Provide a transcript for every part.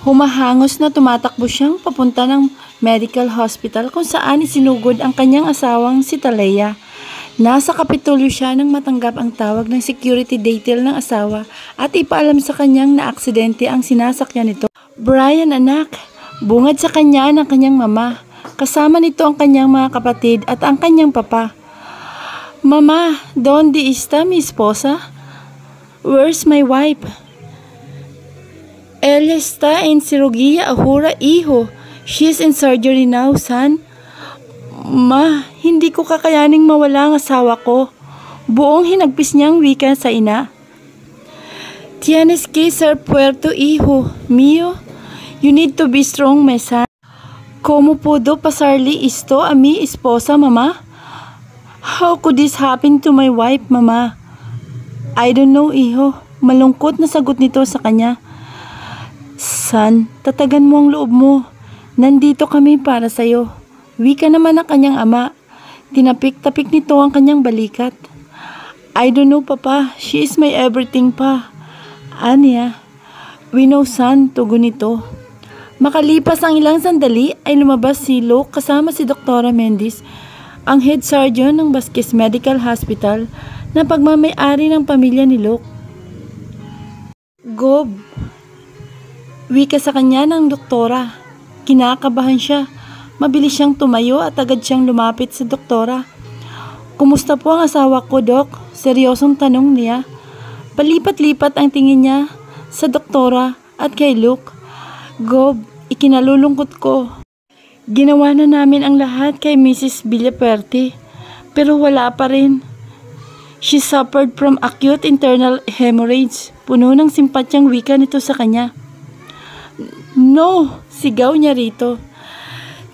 Humahangos na tumatakbo siyang papunta ng medical hospital kung saan isinugod ang kanyang asawang si Talia. Nasa kapitulyo siya nang matanggap ang tawag ng security detail ng asawa at ipaalam sa kanyang na aksidente ang sinasakyan nito. Brian anak, bungad sa kanya ng kanyang mama. Kasama nito ang kanyang mga kapatid at ang kanyang papa. Mama, donde está mi esposa? Where's my wife? Ella está en cirugía ahora, hijo. She's in surgery now, son. Ma, hindi ko kakayaning mawala ang asawa ko. Buong hinagpis niyang wika sa ina. Tienes que ser fuerte, hijo mío. You need to be strong, my son. ¿Cómo pudo pasarle esto a mi esposa, mama? How could this happen to my wife, mama? I don't know, hijo. Malungkot na sagot nito sa kanya. Son, tatagan mo ang loob mo. Nandito kami para sa'yo. Wika naman ang kanyang ama. Tinapik-tapik nito ang kanyang balikat. I don't know, papa. She is my everything pa. Anya, we know, son, tugon nito. Makalipas ang ilang sandali ay lumabas si Luke kasama si Dr. Mendez, ang head surgeon ng Vasquez Medical Hospital na pagmamay-ari ng pamilya ni Luke. Gob, wika sa kanya ng doktora. Kinakabahan siya. Mabilis siyang tumayo at agad siyang lumapit sa doktora. Kumusta po ang asawa ko, Dok? Seryosong tanong niya. Palipat-lipat ang tingin niya sa doktora at kay Luke. Gob, ikinalulungkot ko. Ginawa na namin ang lahat kay Mrs. Villaperte, pero wala pa rin. She suffered from acute internal hemorrhage. Puno ng simpatyang wika nito sa kanya. No, sigaw niya rito.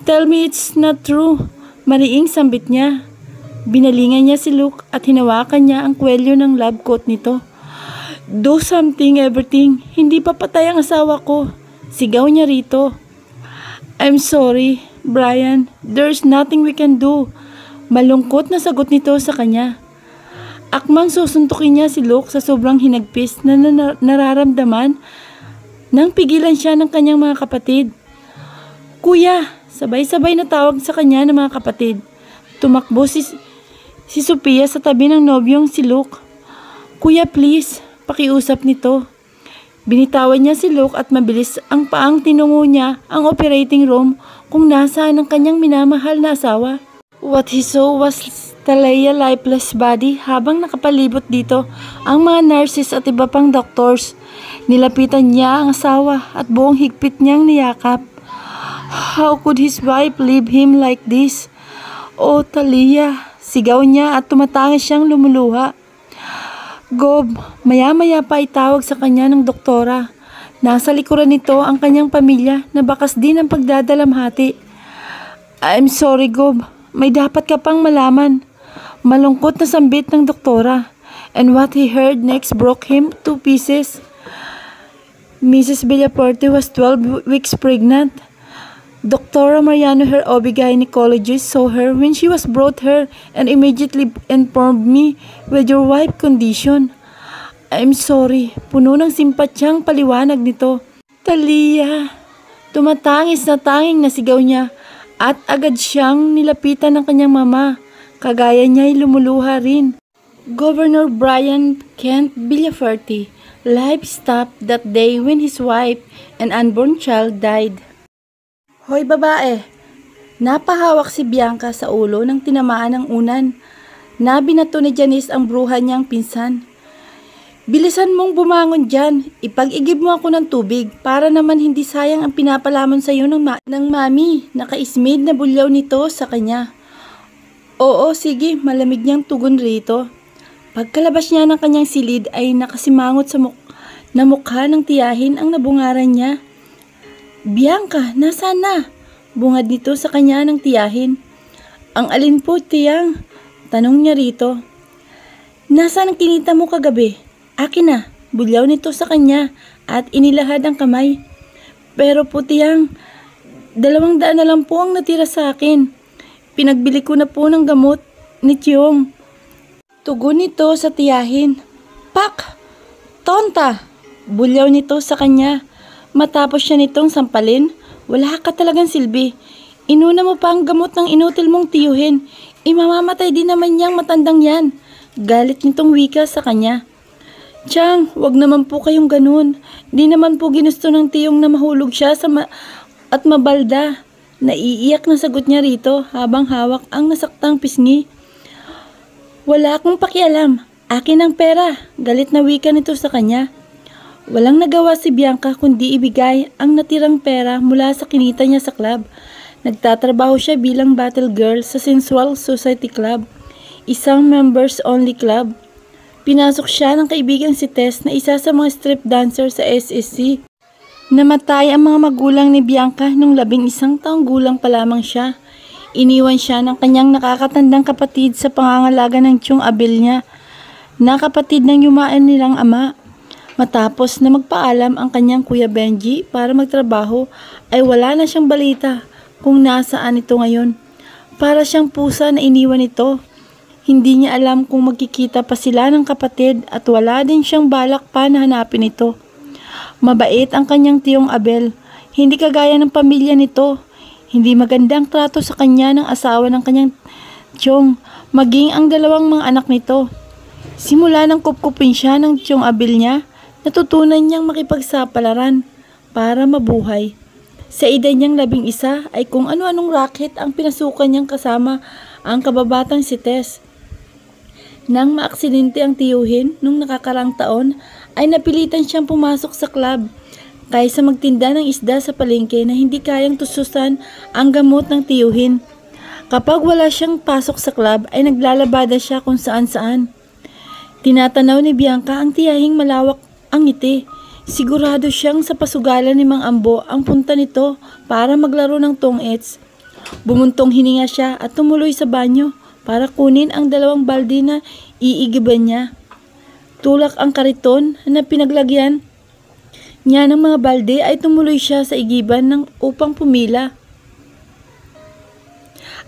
Tell me it's not true. Mariing sambit niya. Binalingan niya si Luke at hinawakan niya ang kwelyo ng lab coat nito. Do something, everything. Hindi pa patay ang asawa ko. Sigaw niya rito. I'm sorry, Brian. There's nothing we can do. Malungkot na sagot nito sa kanya. Akmang susuntukin niya si Luke sa sobrang hinagpis na nararamdaman nang pigilan siya ng kanyang mga kapatid. Kuya, sabay-sabay na tawag sa kanya ng mga kapatid. Tumakbo si Sophia sa tabi ng nobyong si Luke. Kuya, please, pakiusap nito. Binitawan niya si Luke at mabilis ang paang tinungo niya ang operating room kung nasaan ang kanyang minamahal na asawa. What he saw was Talia lifeless body habang nakapalibot dito ang mga nurses at iba pang doctors. Nilapitan niya ang asawa at buong higpit niyang niyakap. How could his wife leave him like this? Oh, Talia, sigaw niya at tumatangis siyang lumuluha. Gob, maya-maya pa itawag sa kanya ng doktora. Nasa likuran nito ang kanyang pamilya na bakas din ang pagdadalamhati. I'm sorry, Gob. May dapat ka pang malaman. Malungkot na sambit ng doktora. And what he heard next broke him to pieces. Mrs. Villaperte was 12 weeks pregnant. Dr. Mariano, her OB-gynecologist, saw her when she was brought her and immediately informed me with your wife's condition. I'm sorry. Puno ng simpatyang paliwanag nito. Talia. Tumatangis na tanging nasigaw niya at agad siyang nilapitan ng kanyang mama. Kagaya niya'y lumuluha rin. Governor Brian Kent Villaperte. Life stopped that day when his wife and unborn child died. Hoy babae, napahawak si Bianca sa ulo ng tinamaan ng unan. Nabinato ni Janice ang bruha niyang pinsan. Bilisan mong bumangon dyan, ipag-igib mo ako ng tubig para naman hindi sayang ang pinapalamon sa iyo ng mami. Nakaismid na bulyaw nito sa kanya. Oo, sige, malamig niyang tugon rito. Pagkalabas niya ng kanyang silid ay nakasimangot sa mukha ng tiyahin ang nabungaran niya. Bianca, nasaan na? Bungad nito sa kanya ng tiyahin. Ang alin po, tiyang? Tanong niya rito. Nasaan ang kinita mo kagabi? Akin na. Bulyaw nito sa kanya at inilahad ang kamay. Pero po, tiyang, 200 na lang po ang natira sa akin. Pinagbili ko na po ng gamot ni Tiyong. Tugon nito sa tiyahin. Pak! Tonta! Bulyaw nito sa kanya. Matapos siya nitong sampalin, wala ka talagang silbi. Inuna mo pa ang gamot ng inutil mong tiyuhin. Imamamatay din naman niyang matandang yan. Galit nitong wika sa kanya. Chang, wag naman po kayong ganun. Di naman po ginusto ng tiyong na mahulog siya at mabalda. Naiiyak na sagot niya rito habang hawak ang nasaktang pisngi. Wala akong pakialam. Akin ang pera. Galit na wika nito sa kanya. Walang nagawa si Bianca kundi ibigay ang natirang pera mula sa kinita niya sa club. Nagtatrabaho siya bilang battle girl sa Sensual Society Club, isang members-only club. Pinasok siya ng kaibigang si Tess na isa sa mga strip dancer sa SSC. Namatay ang mga magulang ni Bianca nung 11 taong gulang pa lamang siya. Iniwan siya ng kanyang nakakatandang kapatid sa pangangalaga ng tiyong Abel niya, na kapatid ng yumaan nilang ama. Matapos na magpaalam ang kanyang kuya Benji para magtrabaho, ay wala na siyang balita kung nasaan ito ngayon. Para siyang pusa na iniwan ito. Hindi niya alam kung magkikita pa sila ng kapatid at wala din siyang balak pa na hanapin ito. Mabait ang kanyang tiyong Abel. Hindi kagaya ng pamilya nito. Hindi magandang trato sa kanya ng asawa ng kanyang tiyong, maging ang dalawang mga anak nito. Simula nang kupkupin siya ng tiyong Abel niya, natutunan niyang makipagsapalaran para mabuhay. Sa edad niyang 11 ay kung ano-anong racket ang pinasukan niyang kasama ang kababatang si Tess. Nang maaksidente ang tiyuhin nung nakakarang taon, ay napilitan siyang pumasok sa club kaysa magtinda ng isda sa palengke na hindi kayang tususan ang gamot ng tiyuhin. Kapag wala siyang pasok sa club ay naglalabada siya kung saan-saan. Tinatanaw ni Bianca ang tiyahing malawak ang ngiti. Sigurado siyang sa pasugalan ni Mang Ambo ang punta nito para maglaro ng tong-ets. Bumuntong hininga siya at tumuloy sa banyo para kunin ang 2 balde na iigiban niya. Tulak ang kariton na pinaglagyan niya ng mga balde ay tumuloy siya sa igiban upang pumila.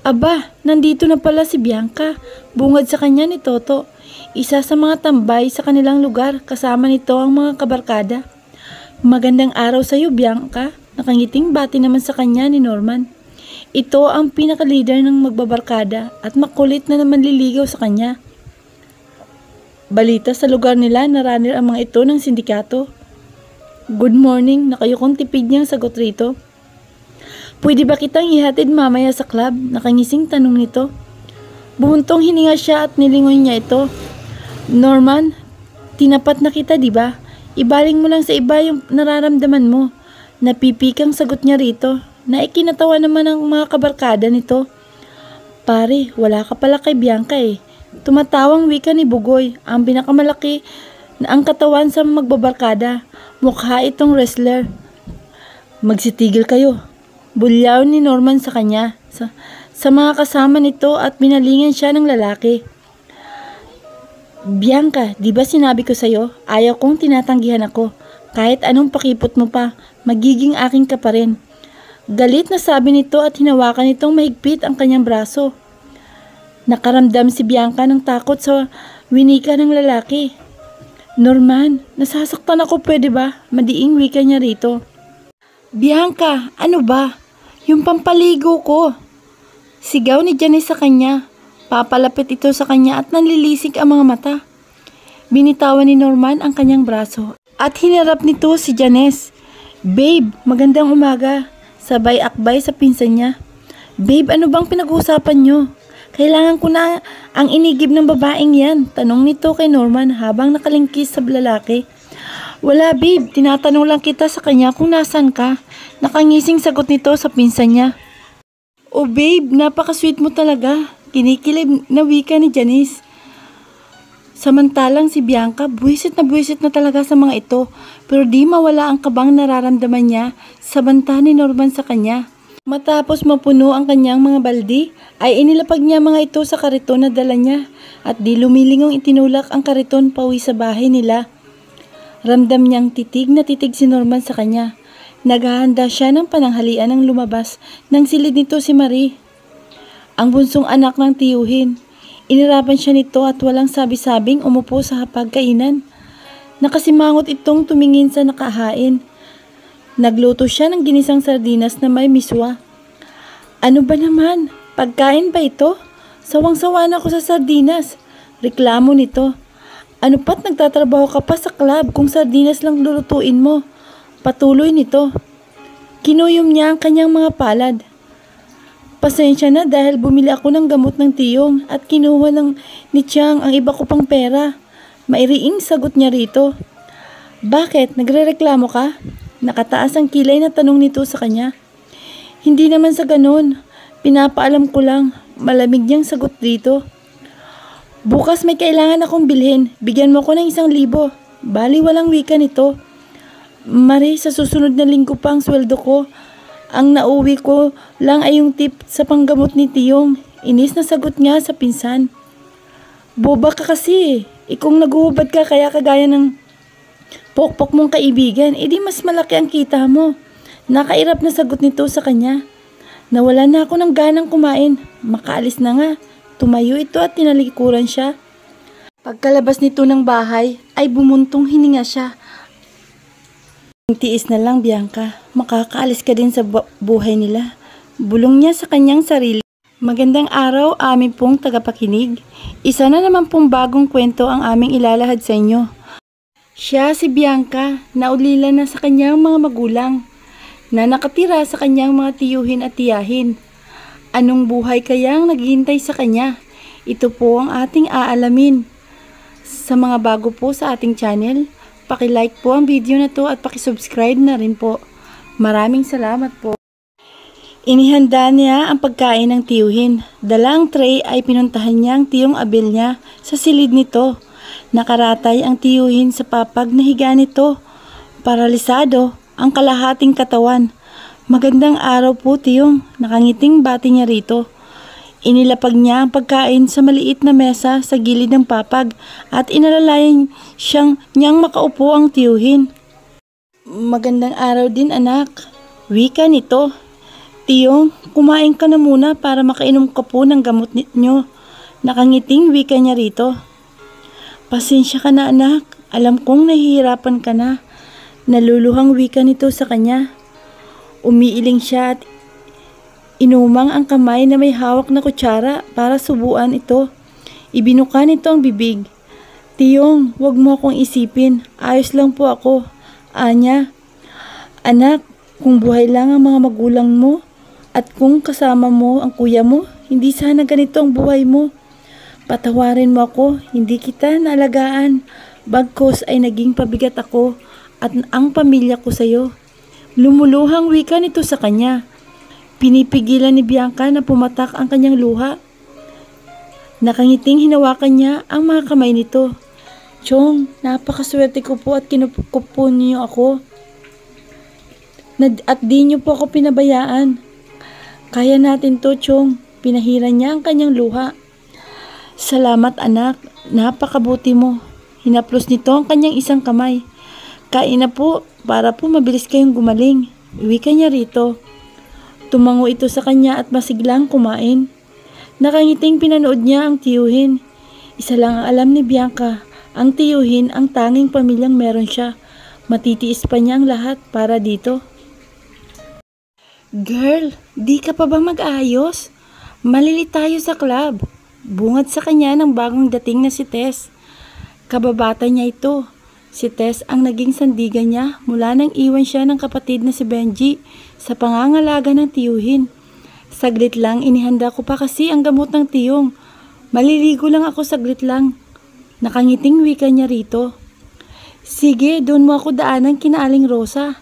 Aba, nandito na pala si Bianca, bungad sa kanya ni Toto. Isa sa mga tambay sa kanilang lugar, kasama nito ang mga kabarkada. Magandang araw sa iyo, Bianca. Nakangiting bati naman sa kanya ni Norman. Ito ang pinaka-leader ng magbabarkada at makulit na naman liligaw sa kanya. Balita sa lugar nila na runner ang mga ito ng sindikato. Good morning, nakayukong tipid niyang sagot rito. Pwede ba kitang ihatid mamaya sa club? Nakangising tanong nito. Buhuntong hininga siya at nilingon niya ito. Norman, tinapat na kita, di ba? Ibaling mo lang sa iba yung nararamdaman mo. Napipikang sagot niya rito, na ikinatawa naman ang mga kabarkada nito. Pare, wala ka pala kay Bianca eh. Tumatawang wika ni Bugoy, ang pinakamalaki na ang katawan sa magbabarkada. Mukha itong wrestler. Magsitigil kayo. Bulyaw ni Norman sa kanya, sa mga kasama nito at binalingan siya ng lalaki. Bianca, di ba sinabi ko sa'yo, ayaw kong tinatanggihan ako. Kahit anong pakipot mo pa, magiging aking ka pa rin. Galit na sabi nito at hinawakan nitong mahigpit ang kanyang braso. Nakaramdam si Bianca ng takot sa winika ng lalaki. Norman, nasasaktan ako, pwede ba? Madiing wika niya rito. Bianca, ano ba? Yung pampaligo ko. Sigaw ni Janice sa kanya. Papalapit ito sa kanya at nanlilisik ang mga mata. Binitawan ni Norman ang kanyang braso at hinarap nito si Janice. Babe, magandang umaga. Sabay akbay sa pinsan niya. Babe, ano bang pinag-uusapan nyo? Kailangan ko na ang inigib ng babaeng yan. Tanong nito kay Norman habang nakalingkis sa lalaki. Wala babe, tinatanong lang kita sa kanya kung nasan ka. Nakangising sagot nito sa pinsan niya. Oh babe, napaka-sweet mo talaga. Kinikilib na wika ni Janice. Samantalang si Bianca, buwisit na talaga sa mga ito, pero di mawala ang kabang nararamdaman niya sa banta ni Norman sa kanya. Matapos mapuno ang kanyang mga baldi, ay inilapag niya mga ito sa kariton na dala niya at di lumilingong itinulak ang kariton pauwi sa bahay nila. Ramdam niyang titig na titig si Norman sa kanya. Naghahanda siya ng pananghalian ng lumabas nang silid nito si Marie, ang bunsong anak ng tiyuhin. Inirapan siya nito at walang sabi-sabing umupo sa hapagkainan. Nakasimangot itong tumingin sa nakahain. Nagluto siya ng ginisang sardinas na may miswa. Ano ba naman? Pagkain ba ito? Sawang-sawa na ako sa sardinas. Reklamo nito. Ano pa't nagtatrabaho ka pa sa club kung sardinas lang lulutuin mo? Patuloy nito. Kinuyom niya ang kanyang mga palad. Pasensya na dahil bumili ako ng gamot ng tiyong at kinuha ni Chang ang iba ko pang pera. Mairiing sagot niya rito. Bakit? Nagrereklamo ka? Nakataas ang kilay na tanong nito sa kanya. Hindi naman sa ganun. Pinapaalam ko lang. Malamig niyang sagot dito. Bukas may kailangan akong bilhin. Bigyan mo ko ng 1,000. Bali walang wika nito. Mari, sa susunod na linggo pa ang sweldo ko. Ang nauwi ko lang ay yung tip sa panggamot ni tiyong. Inis na sagot niya sa pinsan. Boba ka kasi. Kung naguhubad ka kaya kagaya ng pokpok mong kaibigan, edi mas malaki ang kita mo. Nakairap na sagot nito sa kanya. Nawala na ako ng ganang kumain. Makaalis na nga. Tumayo ito at tinalikuran siya. Pagkalabas nito ng bahay ay bumuntong hininga siya. Tiis na lang, Bianca. Makakaalis ka din sa buhay nila. Bulong niya sa kanyang sarili. Magandang araw, aming pong tagapakinig. Isa na naman pong bagong kwento ang aming ilalahad sa inyo. Siya si Bianca, naulila na sa kanyang mga magulang, na nakatira sa kanyang mga tiyuhin at tiyahin. Anong buhay kayang naghihintay sa kanya? Ito po ang ating aalamin. Sa mga bago po sa ating channel, paki-like po ang video na to at paki-subscribe na rin po. Maraming salamat po. Inihanda niya ang pagkain ng tiyuhin. Dalang tray ay pinuntahan niya ang tiyong Abel niya sa silid nito. Nakaratay ang tiyuhin sa papag na higa nito. Paralisado ang kalahating katawan. Magandang araw po tiyong, nakangiting bati niya rito. Inilapag niya ang pagkain sa maliit na mesa sa gilid ng papag at inalalayan niyang makaupo ang tiyuhin. Magandang araw din anak. Wika nito. Tiyong, kumain ka na muna para makainom ka po ng gamot niyo. Nakangiting wika niya rito. Pasensya ka na anak. Alam kong nahihirapan ka na. Naluluhang wika nito sa kanya. Umiiling siya at inumang ang kamay na may hawak na kutsara para subuan ito. Ibinuka nito ang bibig. Tiyong, wag mo akong isipin. Ayos lang po ako. Anya, anak, kung buhay lang ang mga magulang mo at kung kasama mo ang kuya mo, hindi sana ganito ang buhay mo. Patawarin mo ako, hindi kita naalagaan. Bagkos ay naging pabigat ako at ang pamilya ko sa'yo. Lumuluhang wika nito sa kanya. Pinipigilan ni Bianca na pumatak ang kanyang luha. Nakangiting hinawakan niya ang mga kamay nito. Chong, napakaswerte ko po at kinukup po niyo ako. At di niyo po ako pinabayaan. Kaya natin to, Chong. Pinahiran niya ang kanyang luha. Salamat anak, napakabuti mo. Hinaplos nito ang kanyang isang kamay. Kain na po, para po mabilis kayong gumaling. Wika niya rito. Tumango ito sa kanya at masiglang kumain. Nakangiting pinanood niya ang tiyuhin. Isa lang ang alam ni Bianca, ang tiyuhin ang tanging pamilyang meron siya. Matitiis pa niya ang lahat para dito. Girl, di ka pa ba mag-ayos? Malili tayo sa club. Bungad sa kanya ng bagong dating na si Tess. Kababata niya ito. Si Tess ang naging sandigan niya mula nang iwan siya ng kapatid na si Benji sa pangangalaga ng tiyuhin. Saglit lang, inihanda ko pa kasi ang gamot ng tiyong. Maliligo lang ako saglit lang. Nakangiting wika niya rito. Sige, doon mo ako daanan kina Aling Rosa.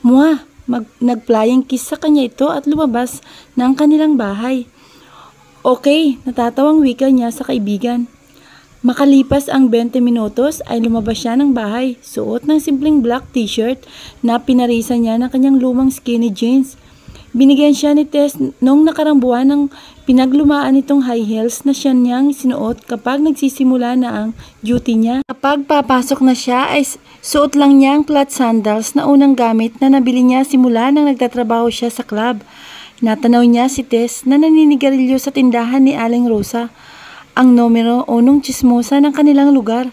Mua, nag-flying kiss sa kanya ito at lumabas ng kanilang bahay. Okay, natatawang wika niya sa kaibigan. Makalipas ang 20 minutos ay lumabas siya ng bahay, suot ng simpleng black t-shirt na pinarisan niya ng kanyang lumang skinny jeans. Binigyan siya ni Tess noong nakarang buwan ng pinaglumaan nitong high heels na siya niyang sinuot kapag nagsisimula na ang duty niya. Kapag papasok na siya ay suot lang niya ang flat sandals na unang gamit na nabili niya simula nang nagtatrabaho siya sa club. Natanaw niya si Tess na naninigarilyo sa tindahan ni Aling Rosa, ang numero 1 chismosa ng kanilang lugar.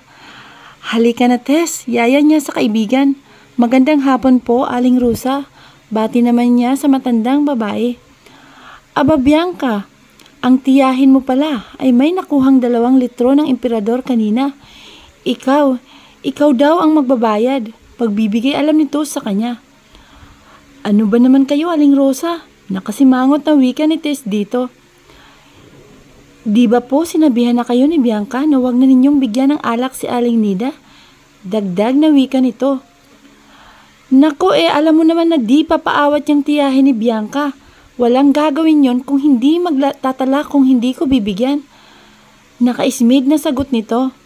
Halika na Tess, yaya niya sa kaibigan. Magandang hapon po, Aling Rosa. Bati naman niya sa matandang babae. Aba Bianca, ang tiyahin mo pala ay may nakuhang 2 litro ng emperador kanina. Ikaw daw ang magbabayad. Pagbibigay alam nito sa kanya. Ano ba naman kayo, Aling Rosa? Nakasimangot na wika ni Tess dito. Di ba po sinabihan na kayo ni Bianca na huwag na ninyong bigyan ng alak si Aling Nida? Dagdag na wika nito. Nako alam mo naman na di papaawat yung tiyahin ni Bianca. Walang gagawin yon kung hindi magtatala kung hindi ko bibigyan. Nakaismid na sagot nito.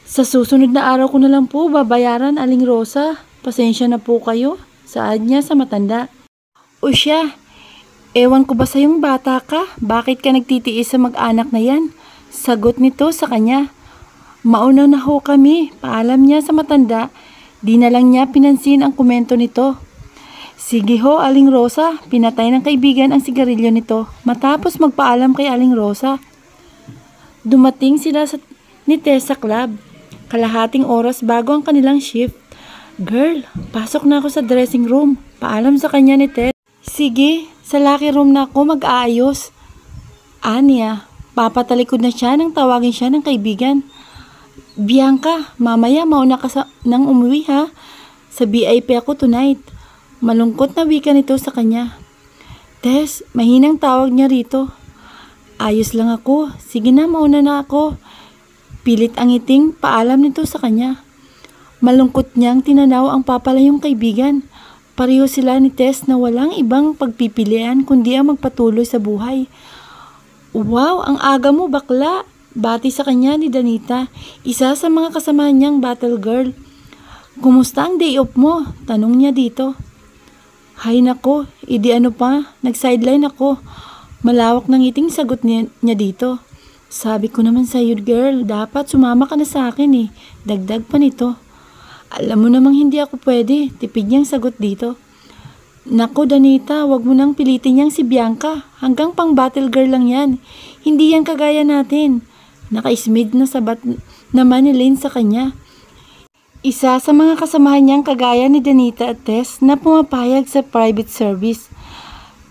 Sa susunod na araw ko na lang po babayaran, Aling Rosa. Pasensya na po kayo. Saad niya sa matanda. O siya, ewan ko ba sa yung bata ka? Bakit ka nagtitiis sa mag-anak na yan? Sagot nito sa kanya. Mauna na ho kami, paalam niya sa matanda. Di na lang niya pinansin ang komento nito. Sige ho, Aling Rosa, pinatay ng kaibigan ang sigarilyo nito matapos magpaalam kay Aling Rosa. Dumating sila ni Tess sa club. Kalahating oras bago ang kanilang shift. Girl, pasok na ako sa dressing room. Paalam sa kanya ni Tess. Sige, sa lucky room na ako mag-aayos. Anya, papatalikod na siya nang tawagin siya ng kaibigan. Bianca, mamaya mauna ka nang umuwi ha. Sa VIP ako tonight. Malungkot na wika nito sa kanya. Tess, mahinang tawag niya rito. Ayos lang ako. Sige na, mauna na ako. Pilit ang iting paalam nito sa kanya. Malungkot niyang tinanaw ang papalayong kaibigan. Pareho sila ni Tess na walang ibang pagpipilian kundi ang magpatuloy sa buhay. Wow, ang aga mo bakla! Bati sa kanya ni Danita, isa sa mga kasamahan niyang battle girl. Kumusta ang day off mo? Tanong niya dito. Hay nako, idi ano pa, nag-sideline ako. Malawak ng ngiting sagot niya dito. Sabi ko naman sa iyo girl, dapat sumama ka na sa akin eh. Dagdag pa nito. Alam mo namang hindi ako pwede, tipid niyang sagot dito. Nako Danita, wag mo nang pilitin niyang si Bianca. Hanggang pang battle girl lang yan. Hindi yan kagaya natin. Nakaismid na sabat naman ni Lynn sa kanya. Isa sa mga kasamahan niyang kagaya ni Danita at Tess na pumapayag sa private service.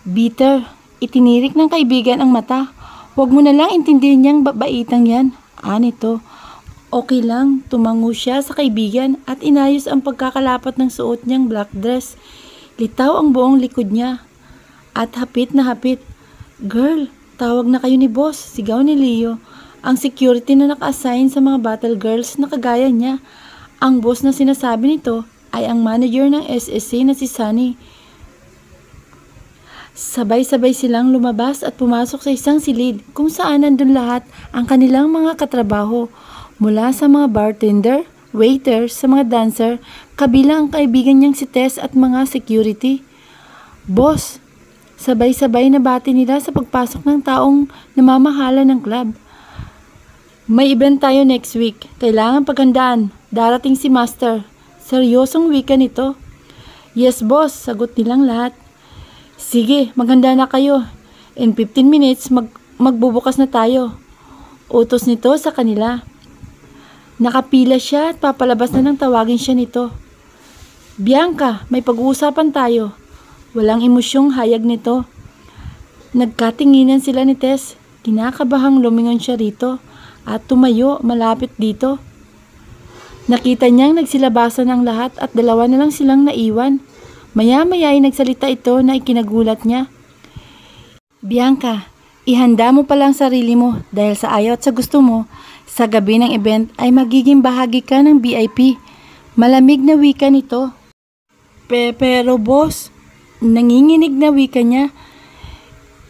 Bitter, itinirik ng kaibigan ang mata. Huwag mo na lang intindihin niyang babaitang yan. Nito. Okay lang, tumango siya sa kaibigan at inayos ang pagkakalapat ng suot niyang black dress. Litaw ang buong likod niya. At hapit na hapit. Girl, tawag na kayo ni boss, sigaw ni Leo. Ang security na naka-assign sa mga battle girls na kagaya niya. Ang boss na sinasabi nito ay ang manager ng SSC na si Sunny. Sabay-sabay silang lumabas at pumasok sa isang silid kung saan nandun lahat ang kanilang mga katrabaho. Mula sa mga bartender, waiter, sa mga dancer, kabilang ang kaibigan niyang si Tess at mga security. Boss, sabay-sabay na bati nila sa pagpasok ng taong namamahala ng club. May event tayo next week. Kailangan paghandaan. Darating si Master. Seryosong wika nito. Yes boss, sagot nilang lahat. Sige, maghanda na kayo. In 15 minutes, magbubukas na tayo. Utos nito sa kanila. Nakapila siya at papalabas na nang tawagin siya nito. Bianca, may pag-uusapan tayo. Walang emosyong hayag nito. Nagkatinginan sila ni Tess. Kinakabahang lumingon siya rito at tumayo malapit dito. Nakita niyang nagsilabasan ang lahat at 2 na lang silang naiwan. Maya-maya ay nagsalita ito na ikinagulat niya. Bianca, ihanda mo pala ang sarili mo dahil sa ayaw at sa gusto mo, sa gabi ng event ay magiging bahagi ka ng VIP. Malamig na wika nito. Pero boss, nanginginig na wika niya.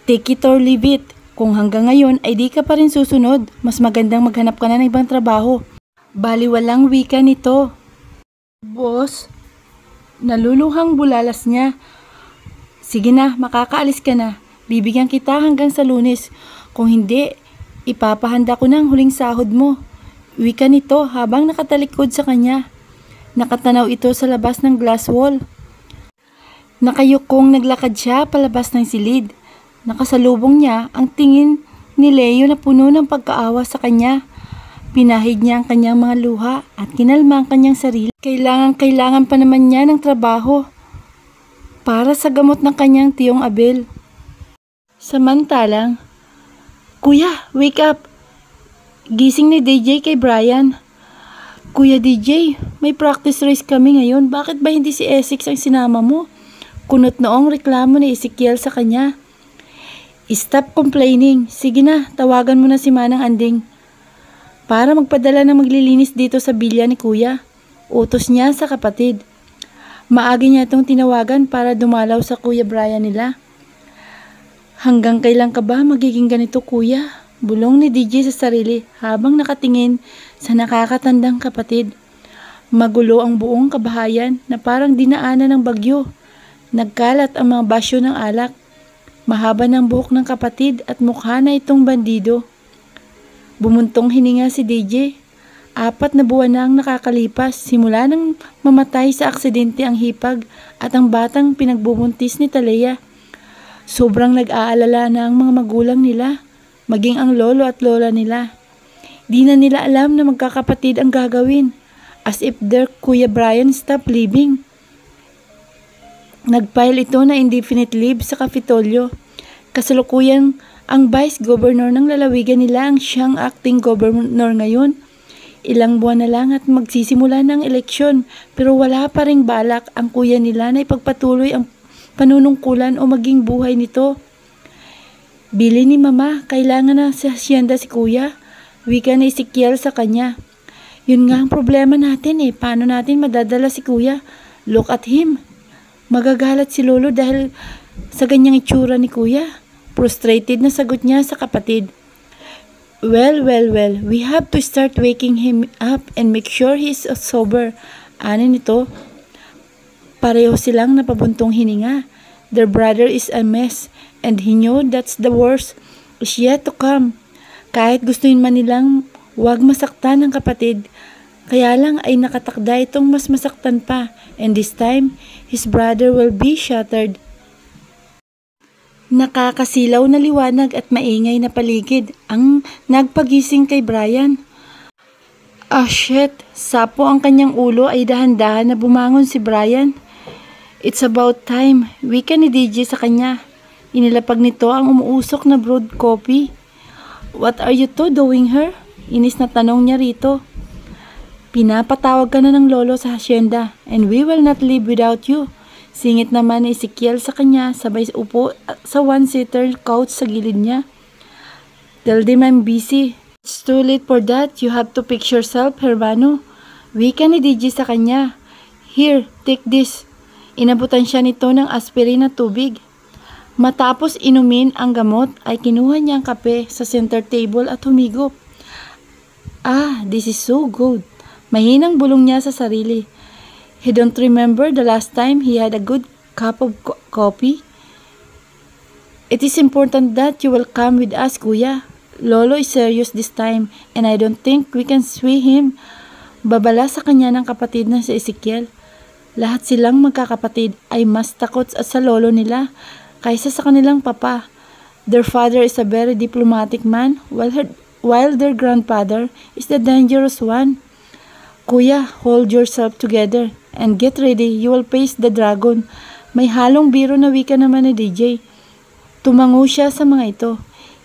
Take it or leave it. Kung hanggang ngayon ay di ka pa rin susunod, mas magandang maghanap ka na ng ibang trabaho. Baliwalang wika nito. Boss, naluluhang bulalas niya. Sige na, makakaalis ka na. Bibigyan kita hanggang sa Lunes. Kung hindi, ipapahanda ko ng huling sahod mo. Wika nito habang nakatalikod sa kanya. Nakatanaw ito sa labas ng glass wall. Nakayukong naglakad siya palabas ng silid. Nakasalubong niya ang tingin ni Leo na puno ng pagkaawa sa kanya. Pinahid niya ang kanyang mga luha at kinalma ang kanyang sarili. Kailangan pa naman niya ng trabaho para sa gamot ng kanyang tiyong Abel. Samantalang, "Kuya, wake up!" Gising ni DJ kay Brian. "Kuya DJ, may practice race kami ngayon. Bakit ba hindi si Essex ang sinama mo?" Kunot noong reklamo ni Ezekiel sa kanya. "Stop complaining. Sige na, tawagan mo na si Manang Anding para magpadala ng maglilinis dito sa bilya ni Kuya." Utos niya sa kapatid. Maagi niya itong tinawagan para dumalaw sa Kuya Brian nila. "Hanggang kailan ka ba magiging ganito, Kuya?" Bulong ni DJ sa sarili habang nakatingin sa nakakatandang kapatid. Magulo ang buong kabahayan na parang dinaanan ng bagyo. Nagkalat ang mga basyo ng alak. Mahaba ng buhok ng kapatid at mukha na itong bandido. Bumuntong hininga si DJ. 4 na buwan na ang nakakalipas simula nang mamatay sa aksidente ang hipag at ang batang pinagbubuntis ni Talea. Sobrang nag-aalala na ang mga magulang nila, maging ang lolo at lola nila. Di na nila alam na magkakapatid ang gagawin, as if their Kuya Brian stopped living. Nag-file ito na indefinite leave sa Kapitolyo. Kasalukuyan ang Vice Governor ng lalawigan nila ang siyang acting governor ngayon. Ilang buwan na lang at magsisimula ng eleksyon, pero wala pa ring balak ang kuya nila na ipagpatuloy ang panunungkulan o maging buhay nito. "Bili ni Mama, kailangan na sa hasyenda si Kuya," wika ni Ezekiel sa kanya. "Yun nga ang problema natin paano natin madadala si Kuya? Look at him. Magagalat si Lolo dahil sa ganyang itsura ni Kuya." Frustrated na sagot niya sa kapatid. Well, we have to start waking him up and make sure he's sober." Ano nito? Pareho silang napabuntong hininga. Their brother is a mess and he knew that's the worst is yet to come. Kahit gustuin man nilang wag masaktan ng kapatid, kaya lang ay nakatakda itong mas masaktan pa, and this time, his brother will be shattered. Nakakasilaw na liwanag at maingay na paligid ang nagpagising kay Brian. Shit! Sapo ang kanyang ulo ay dahan-dahan na bumangon si Brian. "It's about time," wika ni DJ sa kanya. Inilapag nito ang umuusok na brewed coffee. "What are you two doing here?" Inis na tanong niya rito. "Pinapatawag ka na ng lolo sa hasyenda and we will not live without you." Singit naman ni Ezekiel sa kanya sabay upo sa one-seater couch sa gilid niya. "Tell them I'm busy. It's too late for that. You have to fix yourself, Hermano." Wika ni DJ sa kanya. "Here, take this." Inabutan siya nito ng aspirin na tubig. Matapos inumin ang gamot ay kinuha niya ang kape sa center table at humigop. This is so good." Mahinang bulong niya sa sarili. He don't remember the last time he had a good cup of coffee. "It is important that you will come with us, Kuya. Lolo is serious this time and I don't think we can sway him." Babala sa kanya ng kapatid na si Ezekiel. Lahat silang magkakapatid ay mas takot sa lolo nila kaysa sa kanilang papa. Their father is a very diplomatic man while their grandfather is the dangerous one. "Kuya, hold yourself together and get ready, you will face the dragon." May halong biro na wika naman ni DJ. Tumango siya sa mga ito.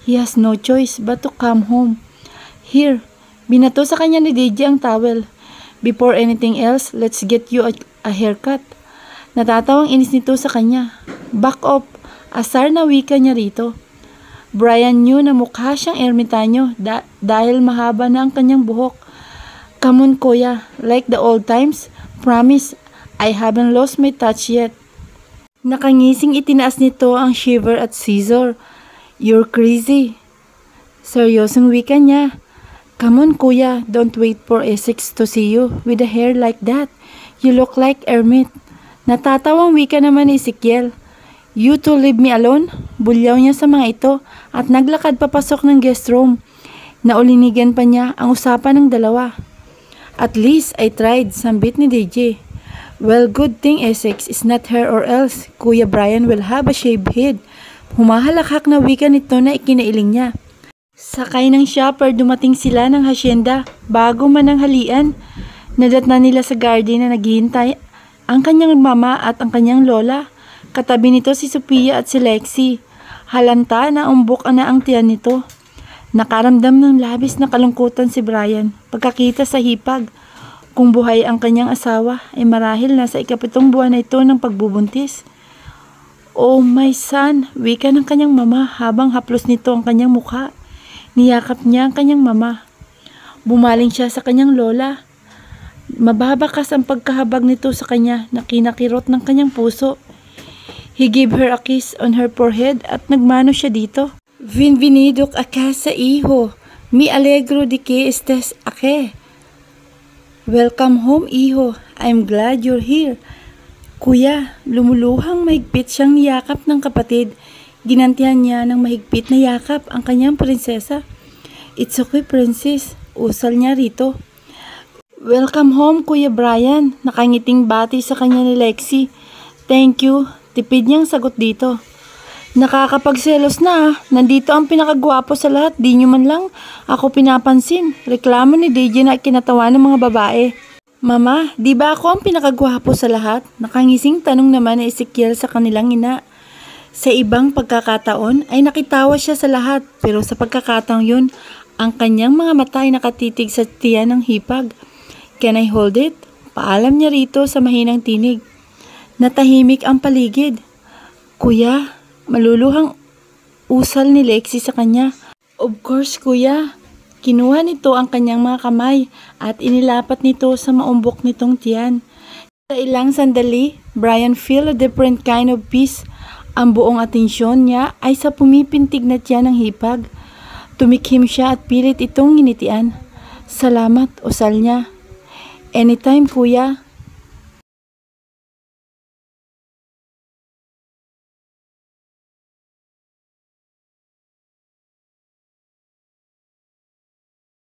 He has no choice but to come home. "Here," binato sa kanya ni DJ ang towel. "Before anything else, let's get you a haircut." Natatawang inis nito sa kanya. "Back off," asar na wika niya rito. Brian knew na mukha siyang ermitanyo dahil mahaba na ang kanyang buhok. "Come on, Kuya, like the old times. Promise, I haven't lost my touch yet." Nakangising itinaas nito ang shiver at scissor. "You're crazy." Seryosong wika niya. "Come on, Kuya, don't wait for Essex to see you with a hair like that. You look like Hermit." Natatawang wika naman ni Ezekiel. "You two leave me alone." Bulyaw niya sa mga ito at naglakad papasok ng guest room. Naulinigan pa niya ang usapan ng dalawa. "At least I tried," sambit ni DJ. "Well, good thing Essex is not here or else Kuya Brian will have a shaved head." Humahalakhak na wika nito na ikinailing niya. Sakay ng shopper, dumating sila ng hasyenda. Bago mananghalian, nadatna nila sa garden na naghihintay ang kanyang mama at ang kanyang lola. Katabi nito si Sophia at si Lexi. Halanta na umbok na ang tiyan nito. Nakaramdam ng labis na kalungkutan si Brian pagkakita sa hipag. Kung buhay ang kanyang asawa ay marahil nasa ika-7 buwan na ito ng pagbubuntis. "Oh my son," wika ng kanyang mama habang haplos nito ang kanyang mukha. Niyakap niya ang kanyang mama. Bumaling siya sa kanyang lola. Mababakas ang pagkahabag nito sa kanya na kinakirot ng kanyang puso. He gave her a kiss on her forehead at nagmano siya dito. "Bienvenido a casa, hijo. Me alegro de que estés aquí." "Welcome home, hijo. I'm glad you're here." Kuya, lumuluhang mahigpit siyang niyakap ng kapatid. Ginantihan niya ng mahigpit na yakap ang kanyang prinsesa. "It's okay, princess," usal niya rito. "Welcome home, Kuya Brian." Nakangiting bati sa kanya ni Lexi. "Thank you," tipid niyang sagot dito. "Nakakapagselos na, nandito ang pinakagwapo sa lahat, di nyo man lang ako pinapansin." Reklamo ni DJ na kinatawa ng mga babae. "Mama, di ba ako ang pinakagwapo sa lahat?" Nakangising tanong naman ni Ezekiel sa kanilang ina. Sa ibang pagkakataon ay nakitawa siya sa lahat, pero sa pagkakataong yun, ang kanyang mga mata ay nakatitig sa tiyan ng hipag. "Can I hold it?" Paalam niya rito sa mahinang tinig. Natahimik ang paligid. "Kuya," maluluhang usal ni Lexi sa kanya. "Of course, kuya." Kinuha nito ang kanyang mga kamay at inilapat nito sa maumbok nitong tiyan. Sa ilang sandali, Brian feel a different kind of peace. Ang buong atensyon niya ay sa pumipintig na tiyan ng hipag. Tumikhim siya at pilit itong nginitian. "Salamat," usal niya. "Anytime, kuya."